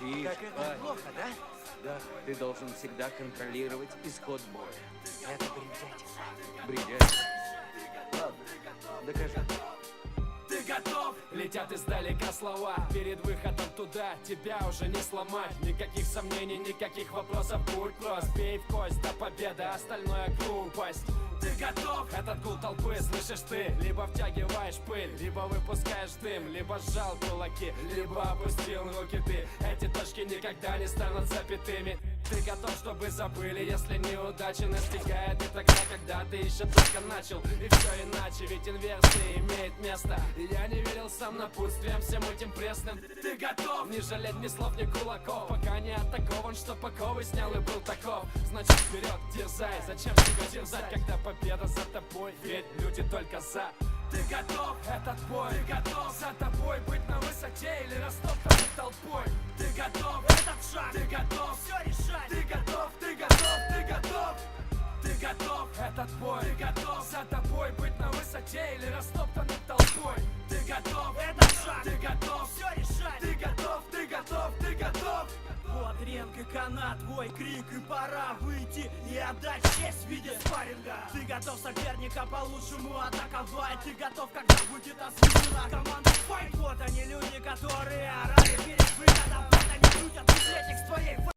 Тише, Как это Вань. плохо, да? Да, ты должен всегда контролировать исход боя. Это бредятина. Бредятина. Ладно, докажи. Ты готов? Летят издалека слова. Перед выходом туда тебя уже не сломать. Никаких сомнений, никаких вопросов. Будь прост, бей в кость до победы, остальное глупость. Ты готов? Этот гул толпы, слышишь ты? Либо втягиваешь пыль, либо выпускаешь дым, либо сжал кулаки, либо опустил руки ты. Эти точки никогда не станут запятыми. Ты готов, чтобы забыли, если неудача настигает. И тогда, когда ты еще только начал, и все иначе, ведь инверсия имеет место. И я не верил сам напутствием всем этим пресным. Ты готов? Не жалеть ни слов, ни кулаков, пока не атакован, что паковый снял и был таков. Значит, вперед, дерзай, зачем себя дерзать, когда победа за тобой, ведь люди только за. Ты готов? Этот бой. Ты готов? За тобой быть на высоте или растоптанным толпой? Ты готов? Этот шаг. Ты готов? Все решать. Ты готов? Ты готов? Ты готов? Ты готов? Этот бой. Ты готов? За тобой быть на высоте или растоптанным толпой? Ты готов? Этот шаг. Ты готов? Все решать. Ты готов? Ты готов? Ты готов? Вот ринг и канат, твой крик, и пора выйти и отдать честь в виде спарринга. Ты готов соперника по-лучшему атаковать? Ты готов, когда будет освещена команда файт? Вот они люди, которые орали перед выходом. Вот они крутят бюджетик с твоей